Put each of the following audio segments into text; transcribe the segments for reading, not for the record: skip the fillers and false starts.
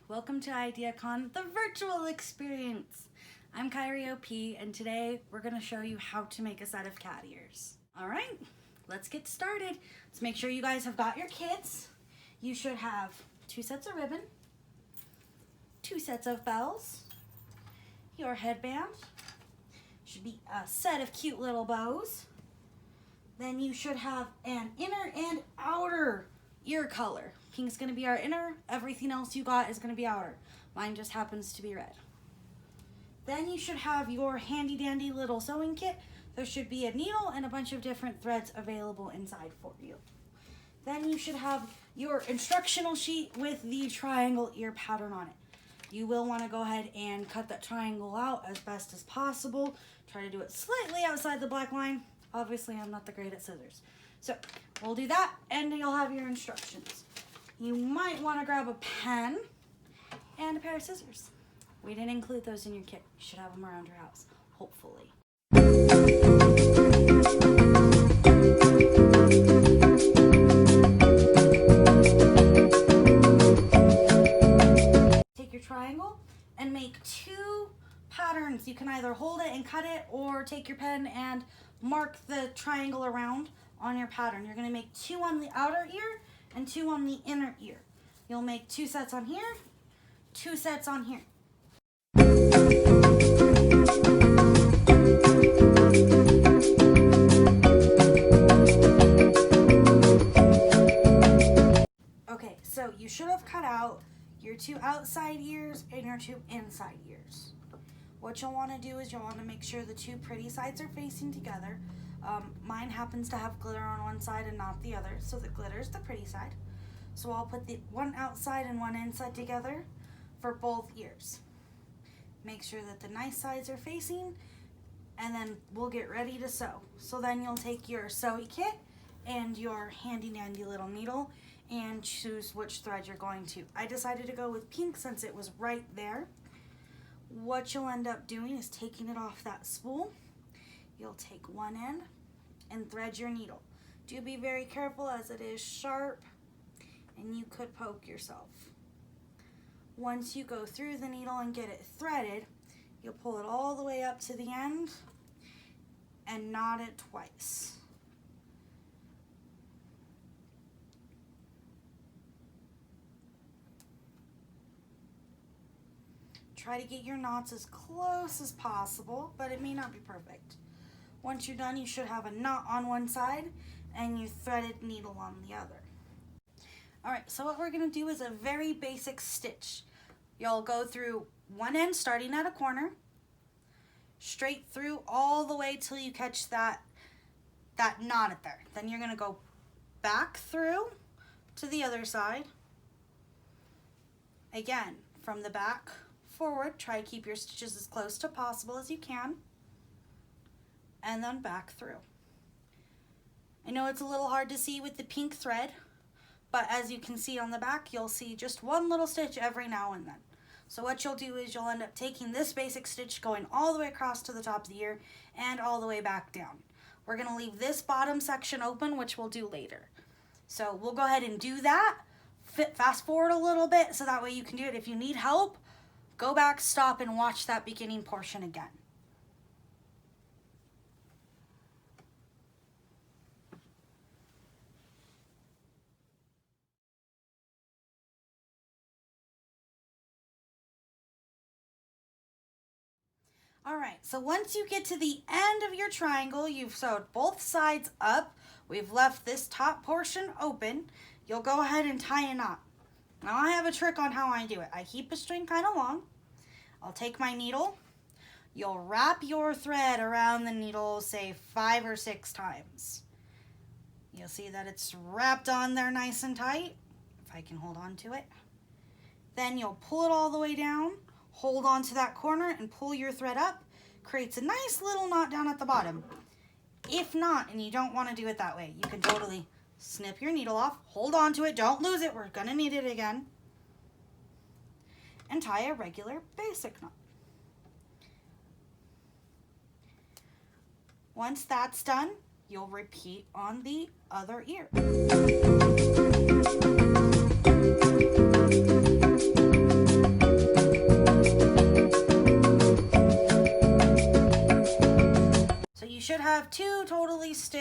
Welcome to IdeaCon, the virtual experience. I'm Kyrie OP, and today we're going to show you how to make a set of cat ears. All right, let's get started. Let's make sure you guys have got your kits. You should have 2 sets of ribbon, 2 sets of bells, your headband, should be a set of cute little bows. Then you should have an inner and outer ear color. Pink's gonna be our inner, everything else you got is gonna be outer. Mine just happens to be red. Then you should have your handy dandy little sewing kit. There should be a needle and a bunch of different threads available inside for you. Then you should have your instructional sheet with the triangle ear pattern on it. You will want to go ahead and cut that triangle out as best as possible. Try to do it slightly outside the black line. Obviously, I'm not the great at scissors. So we'll do that, and you'll have your instructions. You might want to grab a pen and a pair of scissors. We didn't include those in your kit. You should have them around your house, hopefully. Take your triangle and make 2 patterns. You can either hold it and cut it, or take your pen and mark the triangle around on your pattern. You're going to make 2 on the outer ear and 2 on the inner ear. You'll make 2 sets on here, 2 sets on here. Okay, so you should have cut out your 2 outside ears and your 2 inside ears. What you'll want to do is you'll want to make sure the 2 pretty sides are facing together. Mine happens to have glitter on one side and not the other, so the glitter is the pretty side. So I'll put the one outside and one inside together for both ears. Make sure that the nice sides are facing, and then we'll get ready to sew. So then you'll take your sewing kit and your handy dandy little needle and choose which thread you're going to. I decided to go with pink since it was right there. What you'll end up doing is taking it off that spool. You'll take one end and thread your needle. Do be very careful as it is sharp and you could poke yourself. Once you go through the needle and get it threaded, you'll pull it all the way up to the end and knot it twice. Try to get your knots as close as possible, but it may not be perfect. Once you're done, you should have a knot on one side and your threaded needle on the other. Alright, so what we're going to do is a very basic stitch. You'll go through one end starting at a corner, straight through all the way till you catch that knot at there. Then you're going to go back through to the other side. Again, from the back forward, try to keep your stitches as close to possible as you can, and then back through. I know it's a little hard to see with the pink thread, but as you can see on the back, you'll see just one little stitch every now and then. So what you'll do is you'll end up taking this basic stitch, going all the way across to the top of the ear and all the way back down. We're going to leave this bottom section open, which we'll do later. So we'll go ahead and do that. Fast forward a little bit so that way you can do it. If you need help, go back, stop, and watch that beginning portion again. Alright, so once you get to the end of your triangle, you've sewed both sides up. We've left this top portion open. You'll go ahead and tie a knot. Now I have a trick on how I do it. I keep a string kind of long. I'll take my needle. You'll wrap your thread around the needle, say 5 or 6 times. You'll see that it's wrapped on there nice and tight, if I can hold on to it. Then you'll pull it all the way down, hold on to that corner and pull your thread up. Creates a nice little knot down at the bottom. If not, and you don't want to do it that way, you can totally snip your needle off, hold on to it, don't lose it, we're going to need it again, and tie a regular basic knot. Once that's done, you'll repeat on the other ear.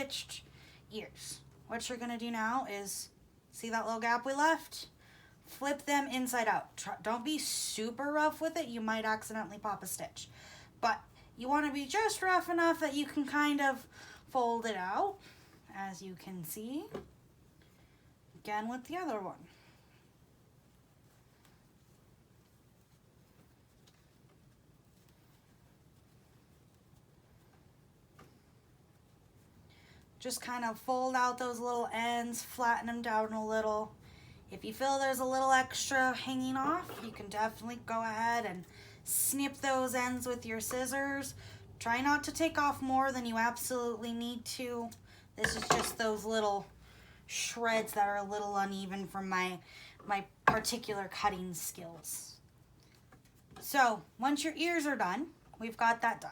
stitched ears. What you're gonna do now is, see that little gap we left? Flip them inside out. Don't be super rough with it. You might accidentally pop a stitch. But you want to be just rough enough that you can kind of fold it out, as you can see. Again with the other one. Just kind of fold out those little ends, flatten them down a little. If you feel there's a little extra hanging off, you can definitely go ahead and snip those ends with your scissors. Try not to take off more than you absolutely need to. This is just those little shreds that are a little uneven from my particular cutting skills. So once your ears are done, we've got that done.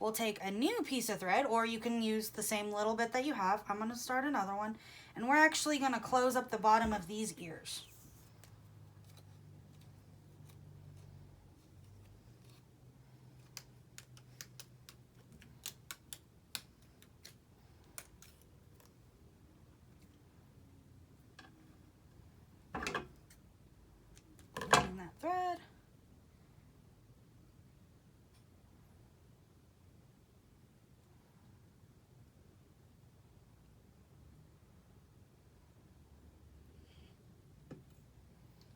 We'll take a new piece of thread, or you can use the same little bit that you have. I'm going to start another one, and we're actually going to close up the bottom of these ears. Using that thread.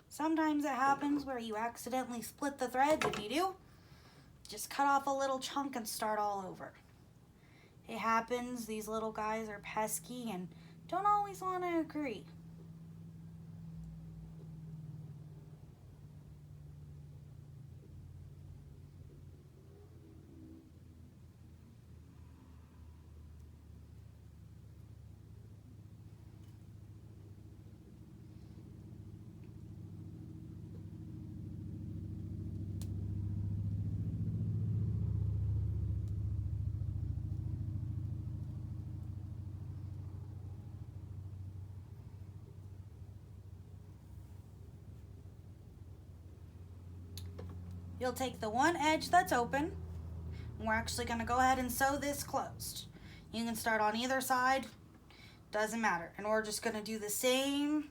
Sometimes it happens where you accidentally split the threads. If you do, just cut off a little chunk and start all over. It happens. These little guys are pesky and don't always want to agree. You'll take the one edge that's open, and we're actually going to go ahead and sew this closed. You can start on either side, doesn't matter. And we're just going to do the same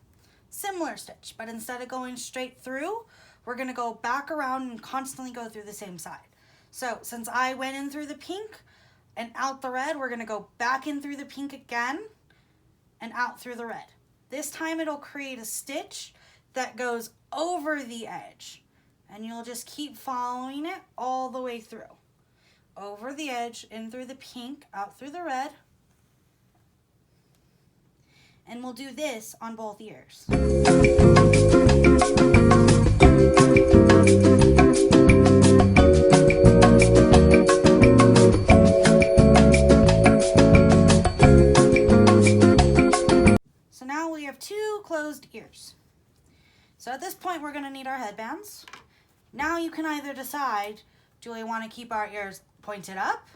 similar stitch, but instead of going straight through, we're going to go back around and constantly go through the same side. So since I went in through the pink and out the red, we're going to go back in through the pink again and out through the red. This time it'll create a stitch that goes over the edge. And you'll just keep following it all the way through. Over the edge, in through the pink, out through the red. And we'll do this on both ears. So now we have two closed ears. So at this point, we're going to need our headbands. Now you can either decide, do we want to keep our ears pointed up?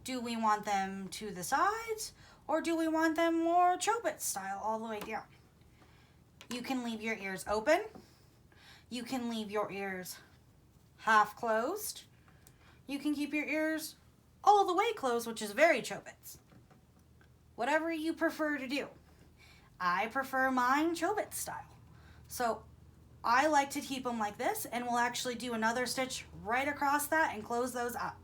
Do we want them to the sides? Or do we want them more Chobits style all the way down? You can leave your ears open. You can leave your ears half closed. You can keep your ears all the way closed, which is very Chobits. Whatever you prefer to do. I prefer mine Chobits style. So I like to keep them like this, and we'll actually do another stitch right across that and close those up.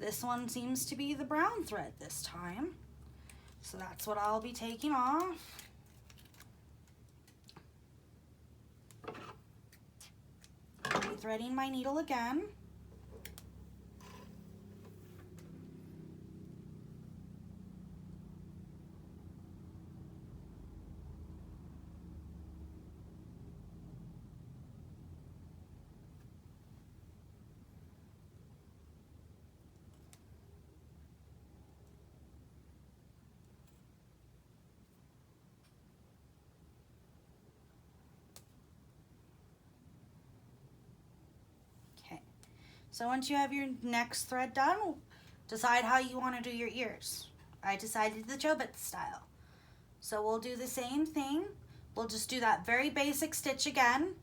This one seems to be the brown thread this time, so that's what I'll be taking off. Threading my needle again. So once you have your next thread done, decide how you want to do your ears. I decided the Chobits style. So we'll do the same thing. We'll just do that very basic stitch again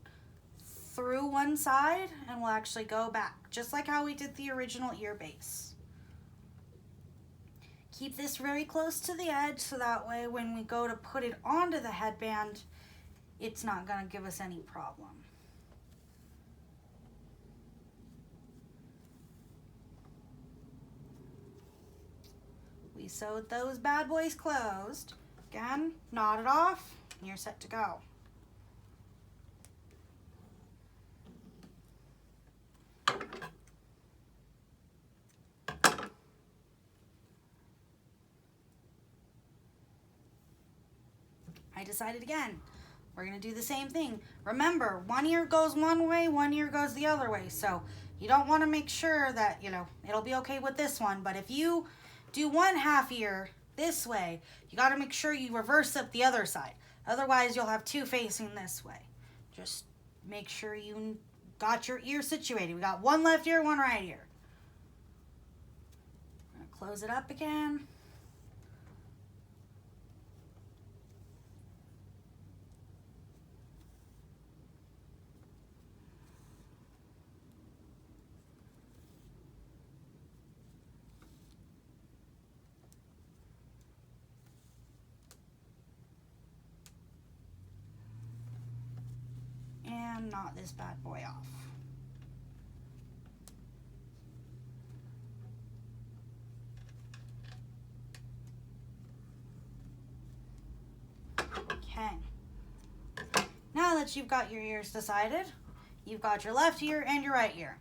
through one side and we'll actually go back, just like how we did the original ear base. Keep this very close to the edge so that way when we go to put it onto the headband, it's not going to give us any problem. We sewed those bad boys closed. Again, knot it off, and you're set to go. I decided again, we're gonna do the same thing. Remember, one ear goes one way, one ear goes the other way. So you don't wanna make sure that, it'll be okay with this one. But if you do one half ear this way, you gotta make sure you reverse up the other side. Otherwise, you'll have two facing this way. Just make sure you got your ear situated. We got one left ear, one right ear. I'm gonna close it up again. And knot this bad boy off. Okay. Now that you've got your ears decided, you've got your left ear and your right ear.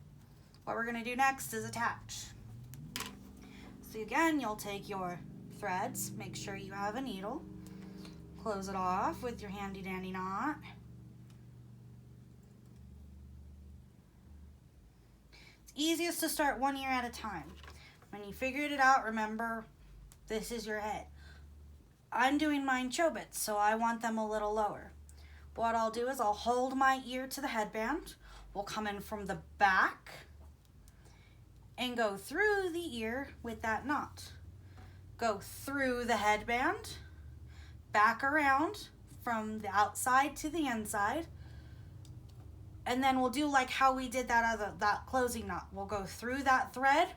What we're going to do next is attach. So again, you'll take your threads, make sure you have a needle, close it off with your handy dandy knot. Easiest to start one ear at a time. When you figured it out, remember, this is your head. I'm doing mine chobits, so I want them a little lower. What I'll do is I'll hold my ear to the headband. We'll come in from the back and go through the ear with that knot. Go through the headband, back around from the outside to the inside. And then we'll do like how we did that closing knot. We'll go through that thread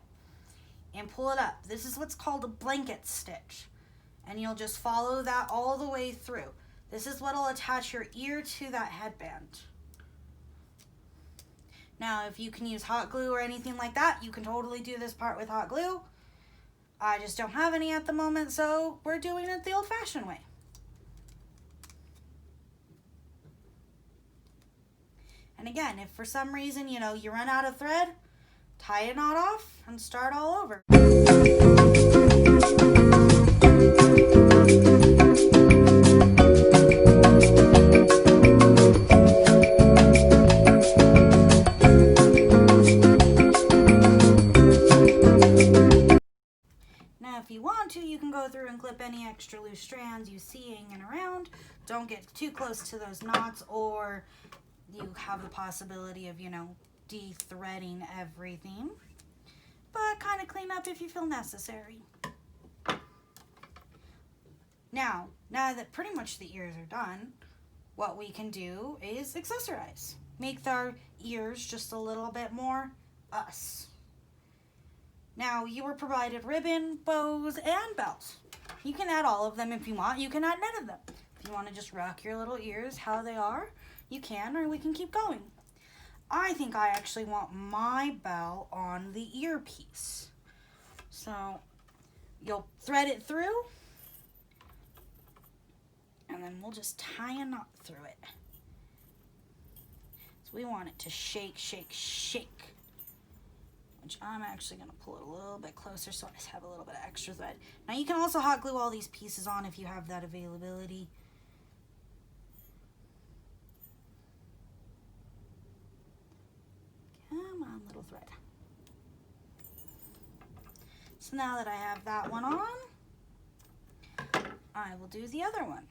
and pull it up. This is what's called a blanket stitch. And you'll just follow that all the way through. This is what'll attach your ear to that headband. Now, if you can use hot glue or anything like that, you can totally do this part with hot glue. I just don't have any at the moment, so we're doing it the old-fashioned way. And again, if for some reason, you run out of thread, tie a knot off and start all over. Now, if you want to, you can go through and clip any extra loose strands you see hanging around. Don't get too close to those knots, or you have the possibility of, de-threading everything. But kind of clean up if you feel necessary. Now that pretty much the ears are done, what we can do is accessorize. Make our ears just a little bit more us. Now, you were provided ribbon, bows, and bells. You can add all of them if you want. You can add none of them. If you want to just rock your little ears how they are, you can, or we can keep going. I think I actually want my bell on the earpiece. So you'll thread it through, and then we'll just tie a knot through it. So we want it to shake, shake, shake. Which I'm actually going to pull it a little bit closer so I just have a little bit of extra thread. Now you can also hot glue all these pieces on if you have that availability. Come on, little thread. So now that I have that one on, I will do the other one.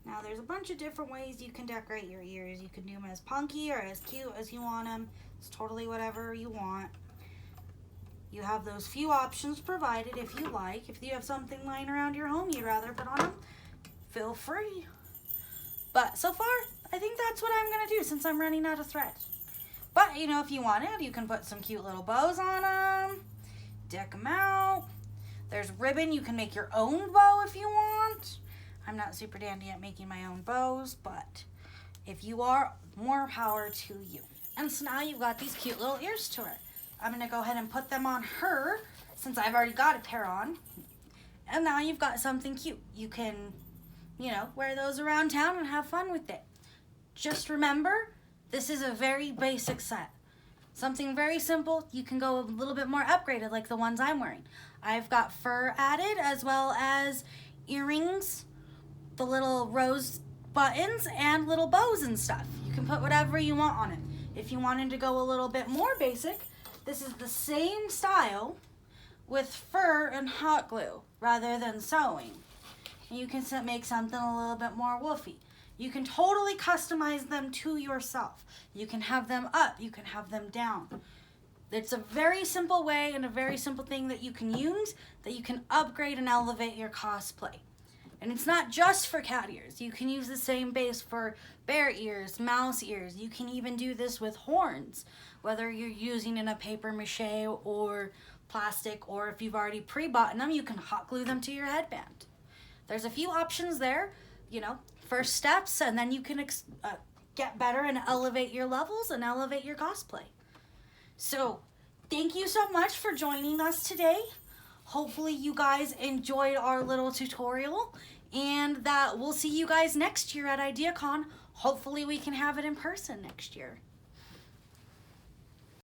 Now there's a bunch of different ways you can decorate your ears. You can do them as punky or as cute as you want them. It's totally whatever you want. You have those few options provided if you like. If you have something lying around your home you'd rather put on them, feel free. But so far, I think that's what I'm going to do since I'm running out of thread. But, you know, if you wanted, you can put some cute little bows on them, deck them out. There's ribbon. You can make your own bow if you want. I'm not super dandy at making my own bows, but if you are, more power to you. And so now you've got these cute little ears to her. I'm going to go ahead and put them on her since I've already got a pair on. And now you've got something cute. You can, you know, wear those around town and have fun with it. Just remember, this is a very basic set. Something very simple. You can go a little bit more upgraded like the ones I'm wearing. I've got fur added as well as earrings, the little rose buttons, and little bows and stuff. You can put whatever you want on it. If you wanted to go a little bit more basic, this is the same style with fur and hot glue rather than sewing. And you can make something a little bit more woofy. You can totally customize them to yourself. You can have them up, you can have them down. It's a very simple way and a very simple thing that you can use that you can upgrade and elevate your cosplay. And it's not just for cat ears. You can use the same base for bear ears, mouse ears. You can even do this with horns, whether you're using in a paper mache or plastic, or if you've already pre-bought them, you can hot glue them to your headband. There's a few options there, you know, first steps, and then you can get better and elevate your levels and elevate your cosplay. So thank you so much for joining us today. Hopefully you guys enjoyed our little tutorial, and that we'll see you guys next year at IdeaCon. Hopefully we can have it in person next year.